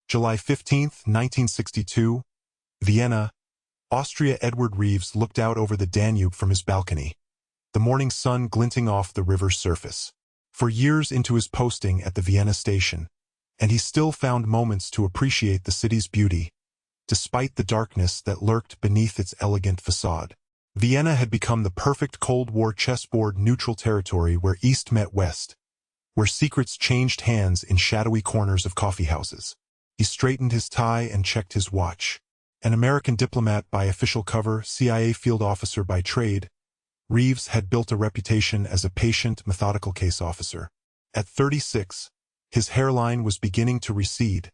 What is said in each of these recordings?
July 15, 1962, Vienna, Austria. Edward Reeves looked out over the Danube from his balcony, the morning sun glinting off the river's surface. For years into his posting at the Vienna station, and he still found moments to appreciate the city's beauty, despite the darkness that lurked beneath its elegant facade. Vienna had become the perfect Cold War chessboard neutral territory where East met West, where secrets changed hands in shadowy corners of coffeehouses. He straightened his tie and checked his watch. An American diplomat by official cover, CIA field officer by trade, Reeves had built a reputation as a patient, methodical case officer. At 36, his hairline was beginning to recede,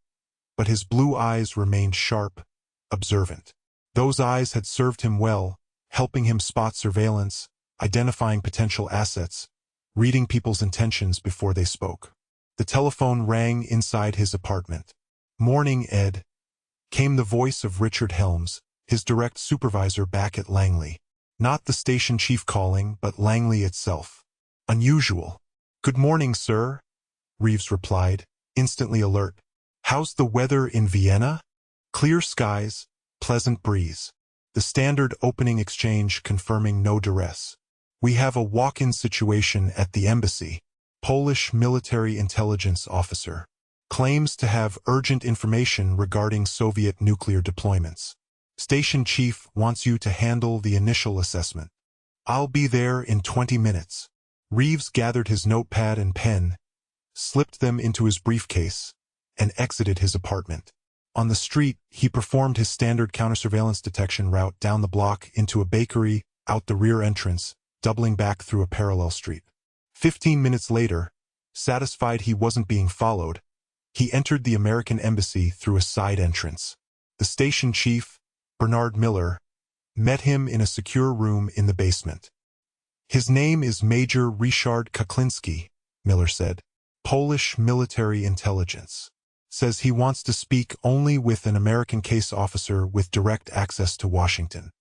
but his blue eyes remained sharp, observant. Those eyes had served him well, helping him spot surveillance, identifying potential assets, reading people's intentions before they spoke. The telephone rang inside his apartment. "Morning, Ed," came the voice of Richard Helms, his direct supervisor back at Langley. Not the station chief calling, but Langley itself. Unusual. "Good morning, sir," Reeves replied, instantly alert. "How's the weather in Vienna?" "Clear skies, pleasant breeze." The standard opening exchange confirming no duress. "We have a walk-in situation at the embassy. Polish military intelligence officer. Claims to have urgent information regarding Soviet nuclear deployments. Station chief wants you to handle the initial assessment. I'll be there in 20 minutes. Reeves gathered his notepad and pen, slipped them into his briefcase, and exited his apartment. On the street, he performed his standard counter-surveillance detection route down the block into a bakery, out the rear entrance, doubling back through a parallel street. 15 minutes later, satisfied he wasn't being followed, he entered the American embassy through a side entrance. The station chief, Bernard Miller, met him in a secure room in the basement. "His name is Major Ryszard Kuklinski," Miller said. "Polish military intelligence. Says he wants to speak only with an American case officer with direct access to Washington.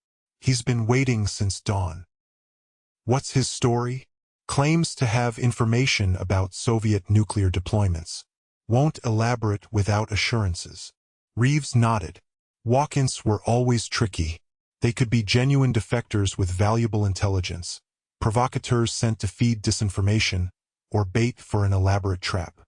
He's been waiting since dawn." "What's his story?" "Claims to have information about Soviet nuclear deployments. Won't elaborate without assurances." Reeves nodded. Walk-ins were always tricky. They could be genuine defectors with valuable intelligence, provocateurs sent to feed disinformation, or bait for an elaborate trap.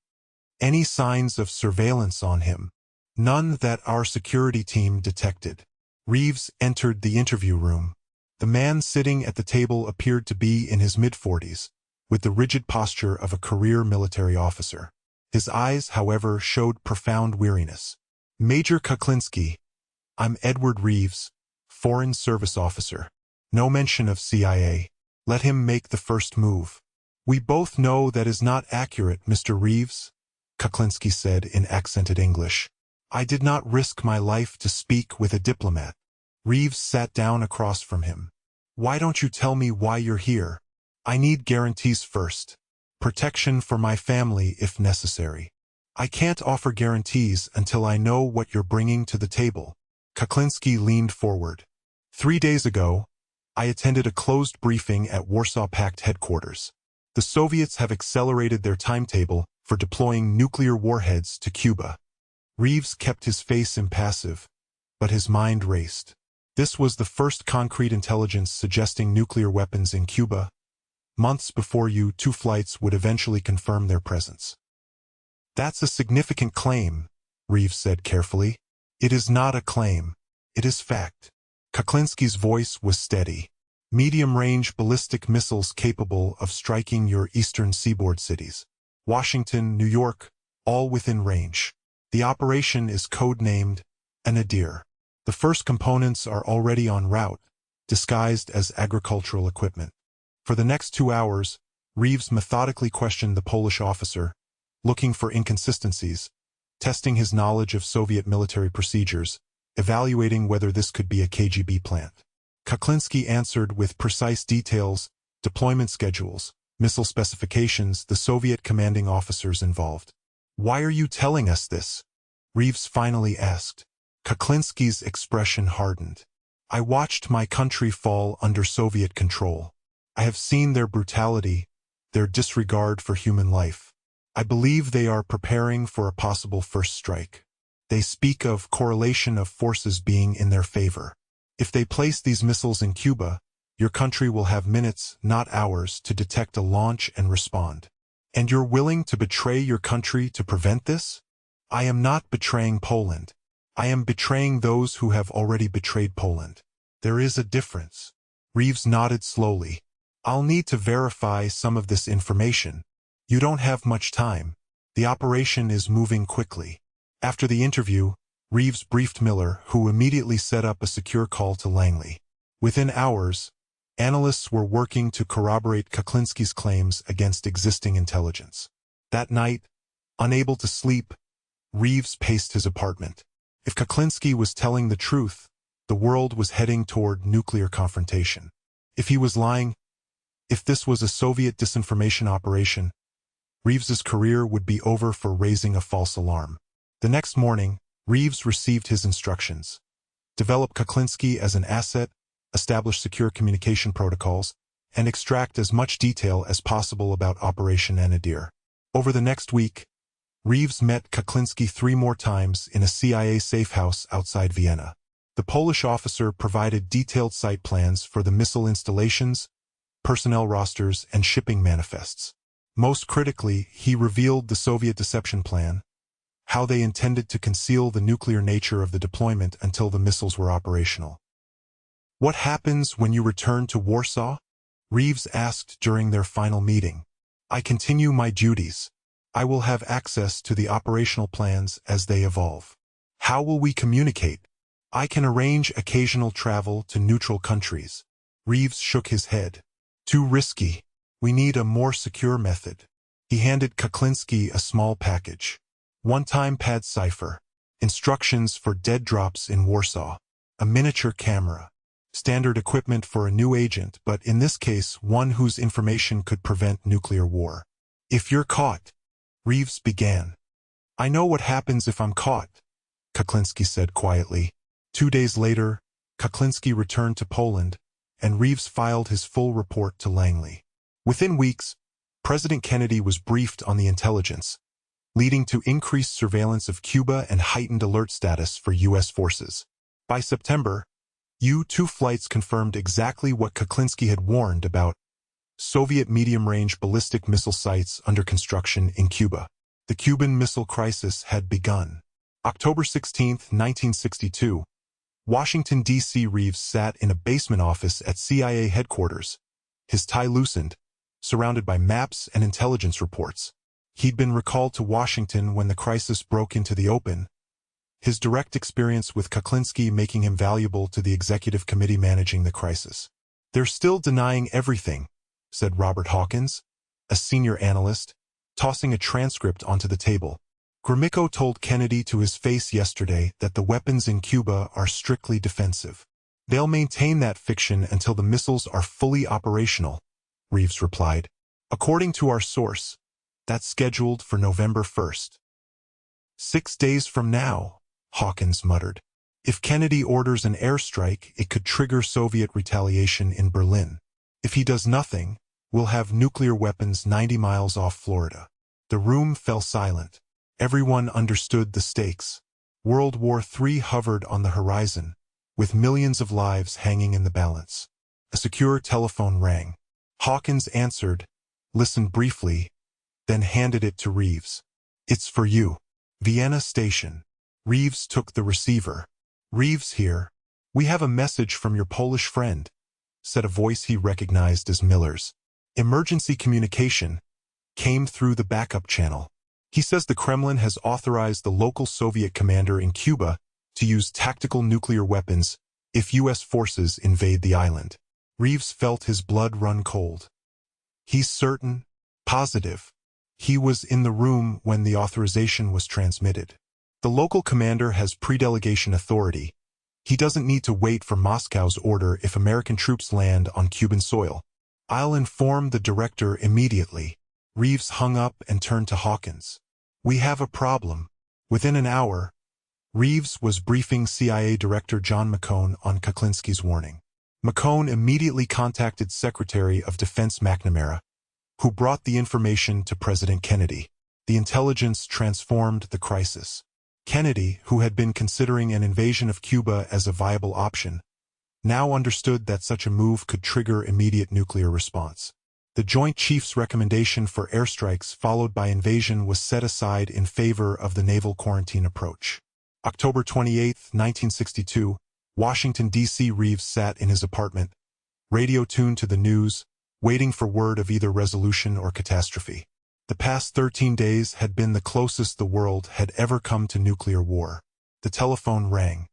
"Any signs of surveillance on him?" "None that our security team detected." Reeves entered the interview room. The man sitting at the table appeared to be in his mid-40s, with the rigid posture of a career military officer. His eyes, however, showed profound weariness. "Major Kuklinski, I'm Edward Reeves, Foreign Service Officer. No mention of CIA. Let him make the first move." "We both know that is not accurate, Mr. Reeves," Kuklinski said in accented English. "I did not risk my life to speak with a diplomat." Reeves sat down across from him. "Why don't you tell me why you're here?" "I need guarantees first. Protection for my family if necessary. I can't offer guarantees until I know what you're bringing to the table." Kuklinski leaned forward. 3 days ago, I attended a closed briefing at Warsaw Pact headquarters. The Soviets have accelerated their timetable for deploying nuclear warheads to Cuba. Reeves kept his face impassive, but his mind raced. This was the first concrete intelligence suggesting nuclear weapons in Cuba. Months before U-2 flights would eventually confirm their presence. "That's a significant claim," Reeves said carefully. "It is not a claim. It is fact." Kuklinski's voice was steady. "Medium-range ballistic missiles capable of striking your eastern seaboard cities. Washington, New York, all within range. The operation is codenamed Nadir. The first components are already en route, disguised as agricultural equipment." For the next 2 hours, Reeves methodically questioned the Polish officer, looking for inconsistencies, testing his knowledge of Soviet military procedures, evaluating whether this could be a KGB plant. Kuklinski answered with precise details, deployment schedules, missile specifications, the Soviet commanding officers involved. "Why are you telling us this?" Reeves finally asked. Kuklinski's expression hardened. "I watched my country fall under Soviet control. I have seen their brutality, their disregard for human life. I believe they are preparing for a possible first strike. They speak of correlation of forces being in their favor. If they place these missiles in Cuba, your country will have minutes, not hours, to detect a launch and respond. And you're willing to betray your country to prevent this? I am not betraying Poland. I am betraying those who have already betrayed Poland. There is a difference. Reeves nodded slowly. I'll need to verify some of this information. You don't have much time. The operation is moving quickly. After the interview, Reeves briefed Miller, who immediately set up a secure call to Langley. Within hours, analysts were working to corroborate Kuklinski's claims against existing intelligence. That night, unable to sleep, Reeves paced his apartment. If Kuklinski was telling the truth, the world was heading toward nuclear confrontation. If he was lying, if this was a Soviet disinformation operation, Reeves's career would be over for raising a false alarm. The next morning, Reeves received his instructions. Develop Kuklinski as an asset, establish secure communication protocols, and extract as much detail as possible about Operation Nadir. Over the next week, Reeves met Kuklinski 3 more times in a CIA safe house outside Vienna. The Polish officer provided detailed site plans for the missile installations, personnel rosters, and shipping manifests. Most critically, he revealed the Soviet deception plan, how they intended to conceal the nuclear nature of the deployment until the missiles were operational. What happens when you return to Warsaw? Reeves asked during their final meeting. I continue my duties. I will have access to the operational plans as they evolve. How will we communicate? I can arrange occasional travel to neutral countries. Reeves shook his head. Too risky. We need a more secure method. He handed Kuklinski a small package. One-time pad cipher. Instructions for dead drops in Warsaw. A miniature camera. Standard equipment for a new agent, but in this case, one whose information could prevent nuclear war. If you're caught, Reeves began. I know what happens if I'm caught, Kuklinski said quietly. 2 days later, Kuklinski returned to Poland, and Reeves filed his full report to Langley. Within weeks, President Kennedy was briefed on the intelligence, leading to increased surveillance of Cuba and heightened alert status for U.S. forces. By September, U-2 flights confirmed exactly what Kuklinski had warned about: Soviet medium-range ballistic missile sites under construction in Cuba. The Cuban Missile Crisis had begun. October 16, 1962, Washington, D.C. Reeves sat in a basement office at CIA headquarters, his tie loosened, surrounded by maps and intelligence reports. He'd been recalled to Washington when the crisis broke into the open, his direct experience with Kuklinski making him valuable to the executive committee managing the crisis. They're still denying everything, said Robert Hawkins, a senior analyst, tossing a transcript onto the table. Gromyko told Kennedy to his face yesterday that the weapons in Cuba are strictly defensive. They'll maintain that fiction until the missiles are fully operational, Reeves replied. According to our source, that's scheduled for November 1st. 6 days from now, Hawkins muttered. If Kennedy orders an airstrike, it could trigger Soviet retaliation in Berlin. If he does nothing, we'll have nuclear weapons 90 miles off Florida. The room fell silent. Everyone understood the stakes. World War III hovered on the horizon, with millions of lives hanging in the balance. A secure telephone rang. Hawkins answered, listened briefly, then handed it to Reeves. It's for you. Vienna Station. Reeves took the receiver. Reeves here. We have a message from your Polish friend, said a voice he recognized as Miller's. Emergency communication came through the backup channel. He says the Kremlin has authorized the local Soviet commander in Cuba to use tactical nuclear weapons if U.S. forces invade the island. Reeves felt his blood run cold. He's certain, positive. He was in the room when the authorization was transmitted. The local commander has pre-delegation authority. He doesn't need to wait for Moscow's order if American troops land on Cuban soil. I'll inform the director immediately. Reeves hung up and turned to Hawkins. We have a problem. Within an hour, Reeves was briefing CIA Director John McCone on Kuklinski's warning. McCone immediately contacted Secretary of Defense McNamara, who brought the information to President Kennedy. The intelligence transformed the crisis. Kennedy, who had been considering an invasion of Cuba as a viable option, now understood that such a move could trigger immediate nuclear response. The Joint Chiefs' recommendation for airstrikes followed by invasion was set aside in favor of the naval quarantine approach. October 28, 1962, Washington, D.C. Reeves sat in his apartment, radio tuned to the news, waiting for word of either resolution or catastrophe. The past 13 days had been the closest the world had ever come to nuclear war. The telephone rang.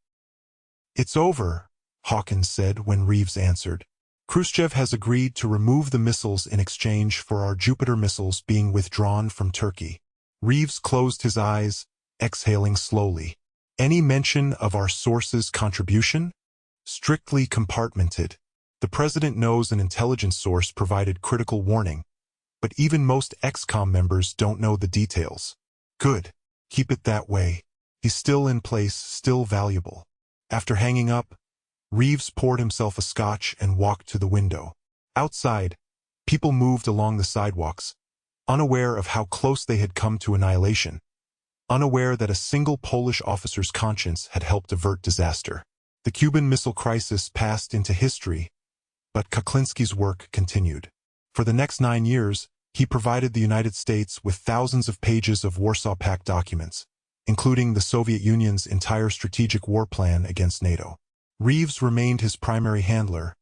"It's over," Hawkins said when Reeves answered. "Khrushchev has agreed to remove the missiles in exchange for our Jupiter missiles being withdrawn from Turkey." Reeves closed his eyes, exhaling slowly. "Any mention of our source's contribution?" "Strictly compartmented. The president knows an intelligence source provided critical warning, but even most ExComm members don't know the details." "Good. Keep it that way. He's still in place, still valuable." After hanging up, Reeves poured himself a scotch and walked to the window. Outside, people moved along the sidewalks, unaware of how close they had come to annihilation, unaware that a single Polish officer's conscience had helped avert disaster. The Cuban Missile Crisis passed into history, but Kuklinski's work continued. For the next 9 years, he provided the United States with thousands of pages of Warsaw Pact documents, including the Soviet Union's entire strategic war plan against NATO. Reeves remained his primary handler,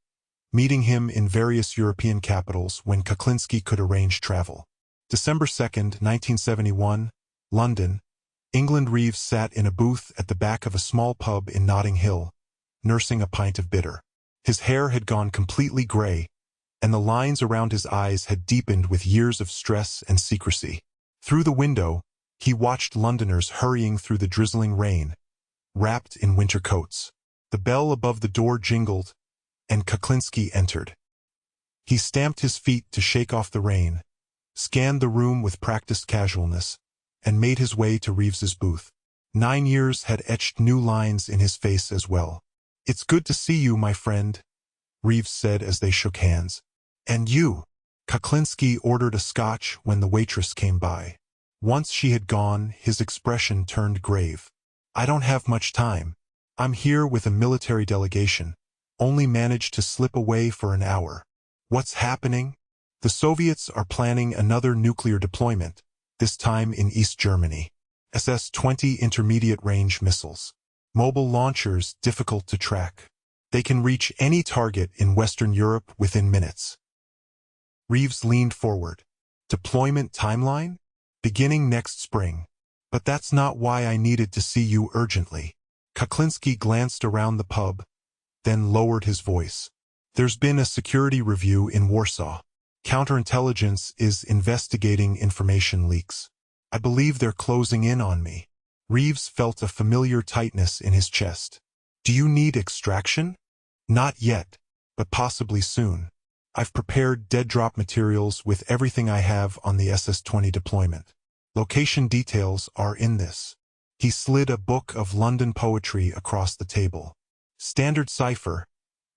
meeting him in various European capitals when Kuklinski could arrange travel. December 2, 1971, London, England. Reeves sat in a booth at the back of a small pub in Notting Hill, nursing a pint of bitter. His hair had gone completely gray, and the lines around his eyes had deepened with years of stress and secrecy. Through the window, he watched Londoners hurrying through the drizzling rain, wrapped in winter coats. The bell above the door jingled, and Kuklinski entered. He stamped his feet to shake off the rain, scanned the room with practiced casualness, and made his way to Reeves's booth. 9 years had etched new lines in his face as well. "It's good to see you, my friend," Reeves said as they shook hands. "And you?" Kuklinski ordered a scotch when the waitress came by. Once she had gone, his expression turned grave. "I don't have much time. I'm here with a military delegation, only managed to slip away for an hour." "What's happening?" "The Soviets are planning another nuclear deployment, this time in East Germany. SS-20 intermediate-range missiles. Mobile launchers difficult to track. They can reach any target in Western Europe within minutes." Reeves leaned forward. "Deployment timeline? Beginning next spring. But that's not why I needed to see you urgently." Kuklinski glanced around the pub, then lowered his voice. "There's been a security review in Warsaw. Counterintelligence is investigating information leaks. I believe they're closing in on me." Reeves felt a familiar tightness in his chest. "Do you need extraction?" "Not yet, but possibly soon. I've prepared dead-drop materials with everything I have on the SS-20 deployment. Location details are in this." He slid a book of London poetry across the table. "Standard cipher,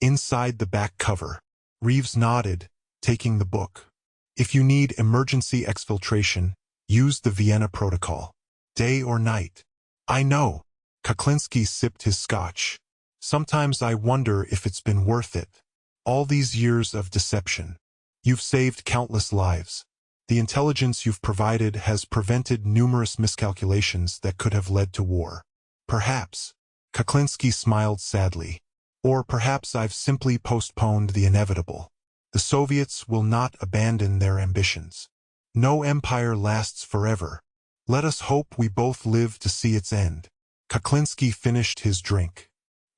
inside the back cover." Reeves nodded, taking the book. "If you need emergency exfiltration, use the Vienna Protocol. Day or night." "I know." Kuklinski sipped his scotch. "Sometimes I wonder if it's been worth it. All these years of deception. You've saved countless lives. The intelligence you've provided has prevented numerous miscalculations that could have led to war. Perhaps." Kuklinski smiled sadly. "Or perhaps I've simply postponed the inevitable. The Soviets will not abandon their ambitions. No empire lasts forever. Let us hope we both live to see its end." Kuklinski finished his drink.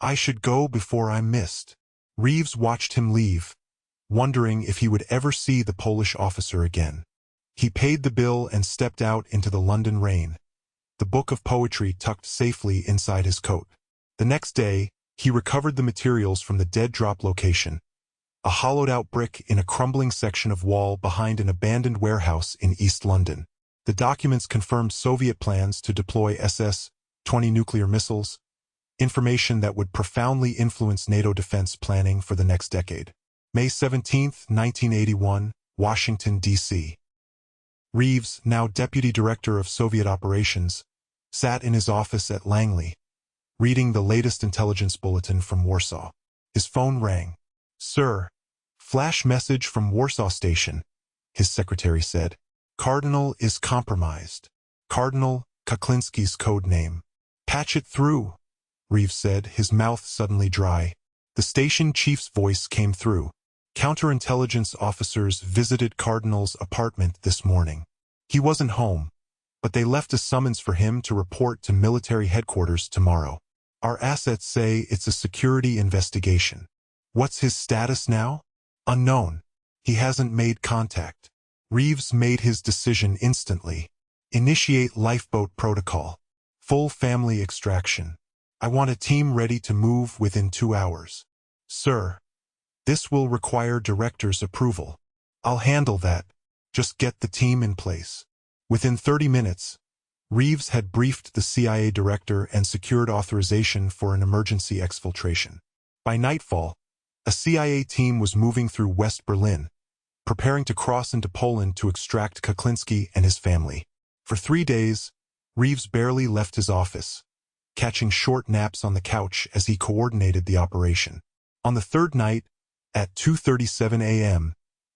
"I should go before I'm missed." Reeves watched him leave, wondering if he would ever see the Polish officer again. He paid the bill and stepped out into the London rain, the book of poetry tucked safely inside his coat. The next day, he recovered the materials from the dead-drop location, a hollowed-out brick in a crumbling section of wall behind an abandoned warehouse in East London. The documents confirmed Soviet plans to deploy SS-20 nuclear missiles, information that would profoundly influence NATO defense planning for the next decade. May 17, 1981, Washington, D.C. Reeves, now Deputy Director of Soviet Operations, sat in his office at Langley, reading the latest intelligence bulletin from Warsaw. His phone rang. "Sir, flash message from Warsaw Station," his secretary said. "Cardinal is compromised." Cardinal Kuklinski's code name. "Patch it through," Reeves said, his mouth suddenly dry. The station chief's voice came through. "Counterintelligence officers visited Cardinal's apartment this morning. He wasn't home, but they left a summons for him to report to military headquarters tomorrow. Our assets say it's a security investigation. What's his status now? Unknown. He hasn't made contact." Reeves made his decision instantly. "Initiate lifeboat protocol. Full family extraction. I want a team ready to move within 2 hours." "Sir, this will require director's approval." "I'll handle that. Just get the team in place." Within 30 minutes, Reeves had briefed the CIA director and secured authorization for an emergency exfiltration. By nightfall, a CIA team was moving through West Berlin, preparing to cross into Poland to extract Kuklinski and his family. For 3 days, Reeves barely left his office, catching short naps on the couch as he coordinated the operation. On the third night, at 2:37 a.m.,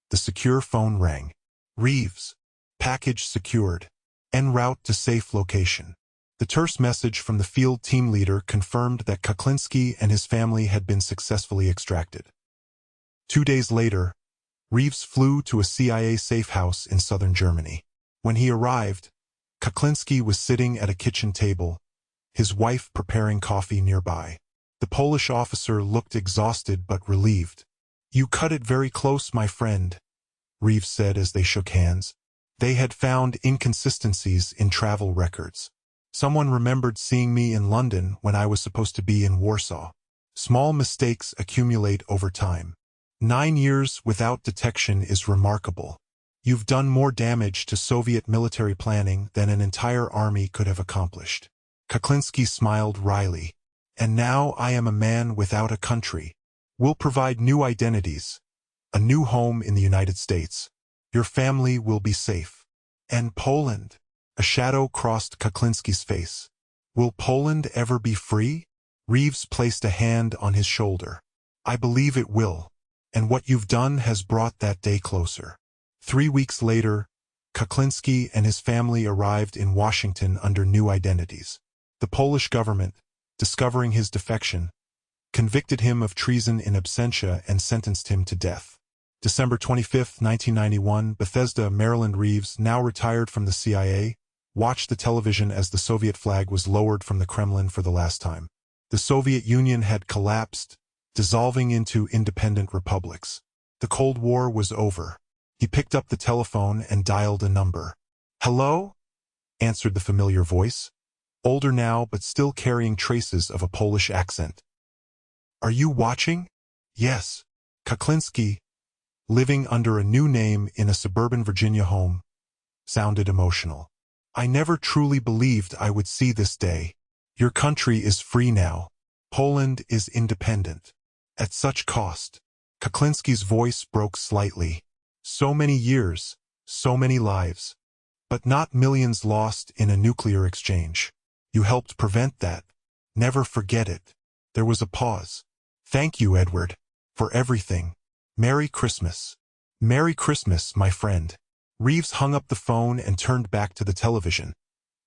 the secure phone rang. "Reeves. Package secured. En route to safe location." The terse message from the field team leader confirmed that Kuklinski and his family had been successfully extracted. 2 days later, Reeves flew to a CIA safe house in southern Germany. When he arrived, Kuklinski was sitting at a kitchen table, his wife preparing coffee nearby. The Polish officer looked exhausted but relieved. "You cut it very close, my friend," Reeves said as they shook hands. They had found inconsistencies in travel records. "Someone remembered seeing me in London when I was supposed to be in Warsaw." Small mistakes accumulate over time. 9 years without detection is remarkable. You've done more damage to Soviet military planning than an entire army could have accomplished. Kuklinski smiled wryly. "And now I am a man without a country. We'll provide new identities, a new home in the United States. Your family will be safe. And Poland?" A shadow crossed Kuklinski's face. "Will Poland ever be free?" Reeves placed a hand on his shoulder. "I believe it will. And what you've done has brought that day closer." 3 weeks later, Kuklinski and his family arrived in Washington under new identities. The Polish government, discovering his defection, convicted him of treason in absentia and sentenced him to death. December 25, 1991, Bethesda, Maryland. Reeves, now retired from the CIA, watched the television as the Soviet flag was lowered from the Kremlin for the last time. The Soviet Union had collapsed, dissolving into independent republics. The Cold War was over. He picked up the telephone and dialed a number. "Hello?" answered the familiar voice, older now but still carrying traces of a Polish accent. "Are you watching?" "Yes." Kuklinski, living under a new name in a suburban Virginia home, sounded emotional. "I never truly believed I would see this day. Your country is free now. Poland is independent. At such cost." Kuklinski's voice broke slightly. "So many years, so many lives. But not millions lost in a nuclear exchange. You helped prevent that. Never forget it." There was a pause. "Thank you, Edward, for everything. Merry Christmas." "Merry Christmas, my friend." Reeves hung up the phone and turned back to the television,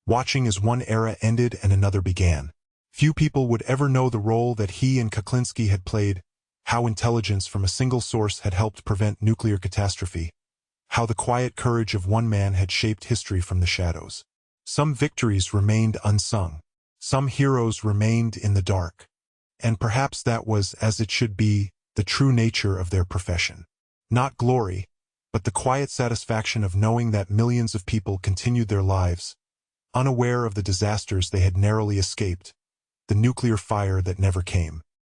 watching as one era ended and another began. Few people would ever know the role that he and Kuklinski had played, how intelligence from a single source had helped prevent nuclear catastrophe, how the quiet courage of one man had shaped history from the shadows. Some victories remained unsung. Some heroes remained in the dark. And perhaps that was, as it should be, the true nature of their profession. Not glory, but the quiet satisfaction of knowing that millions of people continued their lives, unaware of the disasters they had narrowly escaped, the nuclear fire that never came.